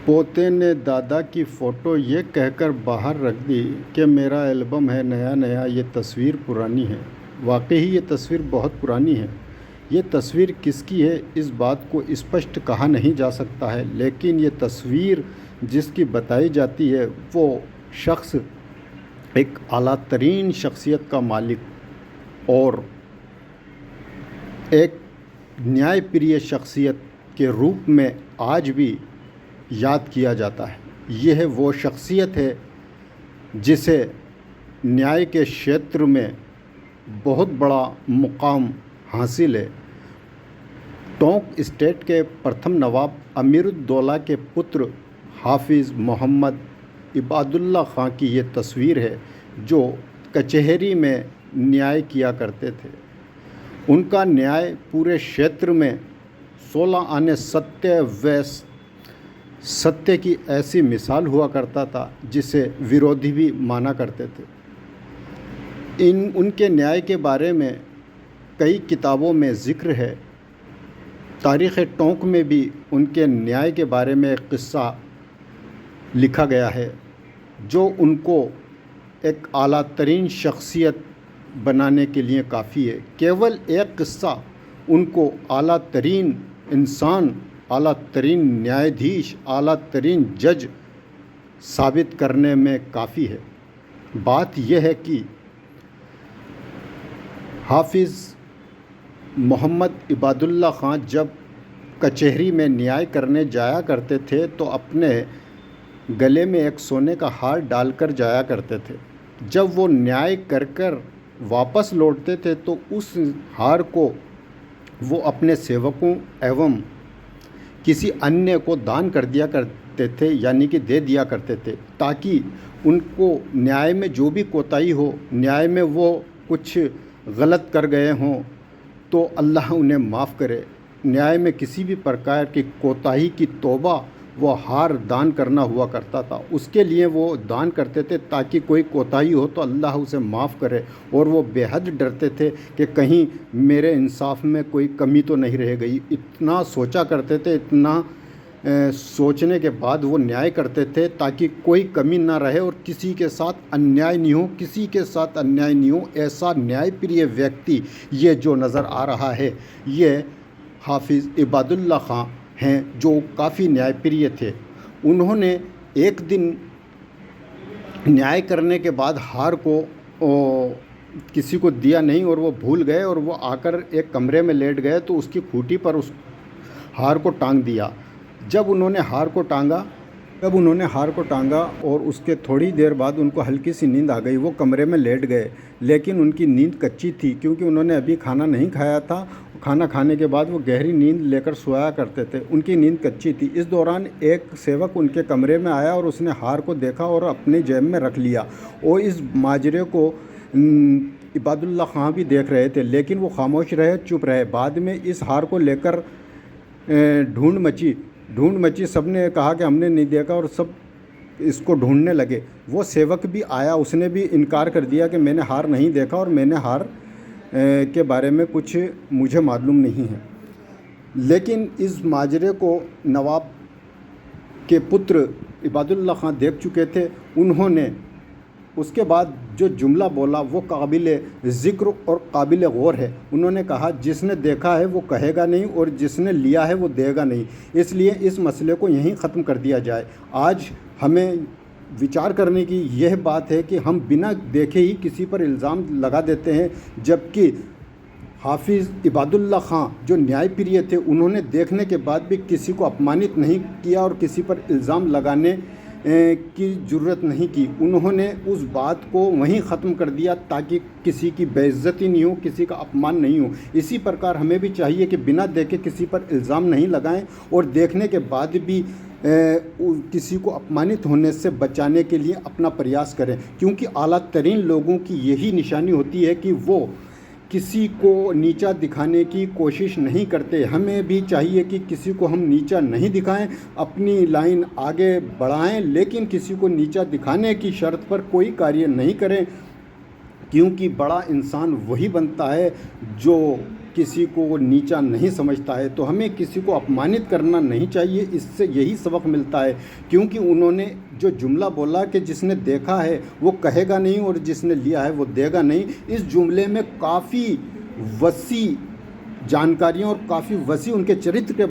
पोते ने दादा की फ़ोटो ये कहकर बाहर रख दी कि मेरा एल्बम है नया नया, ये तस्वीर पुरानी है। वाकई ही ये तस्वीर बहुत पुरानी है। ये तस्वीर किसकी है इस बात को स्पष्ट कहा नहीं जा सकता है, लेकिन ये तस्वीर जिसकी बताई जाती है वो शख्स एक आला तरीन शख्सियत का मालिक और एक न्यायप्रिय शख्सियत के रूप में आज भी याद किया जाता है। यह वो शख्सियत है जिसे न्याय के क्षेत्र में बहुत बड़ा मुकाम हासिल है। टोंक स्टेट के प्रथम नवाब अमीरुद्दौला के पुत्र हाफिज़ मोहम्मद इबादुल्ला खां की ये तस्वीर है जो कचहरी में न्याय किया करते थे। उनका न्याय पूरे क्षेत्र में 16 आने सत्य की ऐसी मिसाल हुआ करता था जिसे विरोधी भी माना करते थे। उनके न्याय के बारे में कई किताबों में ज़िक्र है। तारीख़ टोंक में भी उनके न्याय के बारे में एक क़िस्सा लिखा गया है जो उनको एक आला तरीन शख्सियत बनाने के लिए काफ़ी है। केवल एक क़िस्सा उनको आला तरीन इंसान, आला तरीन न्यायाधीश, आला तरीन जज साबित करने में काफ़ी है। बात यह है कि हाफिज़ मोहम्मद इबादुल्ला खां जब कचहरी में न्याय करने जाया करते थे तो अपने गले में एक सोने का हार डालकर जाया करते थे। जब वो न्याय कर वापस लौटते थे तो उस हार को वो अपने सेवकों एवं किसी अन्य को दान कर दिया करते थे, यानी कि दे दिया करते थे, ताकि उनको न्याय में जो भी कोताही हो, न्याय में वो कुछ गलत कर गए हों तो अल्लाह उन्हें माफ़ करे। न्याय में किसी भी प्रकार की कोताही की तौबा वो हार दान करना हुआ करता था। उसके लिए वो दान करते थे ताकि कोई कोताही हो तो अल्लाह उसे माफ़ करे, और वो बेहद डरते थे कि कहीं मेरे इंसाफ में कोई कमी तो नहीं रह गई। इतना सोचा करते थे, इतना सोचने के बाद वो न्याय करते थे ताकि कोई कमी ना रहे और किसी के साथ अन्याय नहीं हो, किसी के साथ अन्याय नहीं हो। ऐसा न्यायप्रिय व्यक्ति ये जो नज़र आ रहा है ये हाफिज़ इबादुल्ला खां हैं जो काफ़ी न्यायप्रिय थे। उन्होंने एक दिन न्याय करने के बाद हार को किसी को दिया नहीं और वो भूल गए और वो आकर एक कमरे में लेट गए तो उसकी खूंटी पर उस हार को टांग दिया। जब उन्होंने हार को टांगा और उसके थोड़ी देर बाद उनको हल्की सी नींद आ गई। वो कमरे में लेट गए, लेकिन उनकी नींद कच्ची थी क्योंकि उन्होंने अभी खाना नहीं खाया था। खाना खाने के बाद वो गहरी नींद लेकर सोया करते थे, उनकी नींद कच्ची थी। इस दौरान एक सेवक उनके कमरे में आया और उसने हार को देखा और अपनी जेब में रख लिया। और इस माजरे को इबादुल्ला खां भी देख रहे थे, लेकिन वो खामोश रहे, चुप रहे। बाद में इस हार को लेकर ढूंढ मची। सब ने कहा कि हमने नहीं देखा और सब इसको ढूंढने लगे। वो सेवक भी आया, उसने भी इनकार कर दिया कि मैंने हार नहीं देखा और मैंने हार के बारे में कुछ मुझे मालूम नहीं है। लेकिन इस माजरे को नवाब के पुत्र इबादुल्ला खां देख चुके थे। उन्होंने उसके बाद जो जुमला बोला वो काबिल ज़िक्र और काबिल गौर है। उन्होंने कहा जिसने देखा है वो कहेगा नहीं और जिसने लिया है वो देगा नहीं, इसलिए इस मसले को यहीं ख़त्म कर दिया जाए। आज हमें विचार करने की यह बात है कि हम बिना देखे ही किसी पर इल्ज़ाम लगा देते हैं, जबकि हाफिज़ इबादुल्ला खां जो न्यायप्रिय थे उन्होंने देखने के बाद भी किसी को अपमानित नहीं किया और किसी पर इल्ज़ाम लगाने की ज़रूरत नहीं की। उन्होंने उस बात को वहीं ख़त्म कर दिया ताकि किसी की बेइज्जती नहीं हो, किसी का अपमान नहीं हो। इसी प्रकार हमें भी चाहिए कि बिना देखे किसी पर इल्ज़ाम नहीं लगाएं और देखने के बाद भी किसी को अपमानित होने से बचाने के लिए अपना प्रयास करें, क्योंकि आला तरीन लोगों की यही निशानी होती है कि वो किसी को नीचा दिखाने की कोशिश नहीं करते। हमें भी चाहिए कि किसी को हम नीचा नहीं दिखाएं, अपनी लाइन आगे बढ़ाएं, लेकिन किसी को नीचा दिखाने की शर्त पर कोई कार्य नहीं करें, क्योंकि बड़ा इंसान वही बनता है जो किसी को नीचा नहीं समझता है, तो हमें किसी को अपमानित करना नहीं चाहिए। इससे यही सबक मिलता है, क्योंकि उन्होंने जो जुमला बोला कि जिसने देखा है वो कहेगा नहीं और जिसने लिया है वो देगा नहीं, इस जुमले में काफ़ी वसी जानकारियाँ और काफ़ी वसी उनके चरित्र के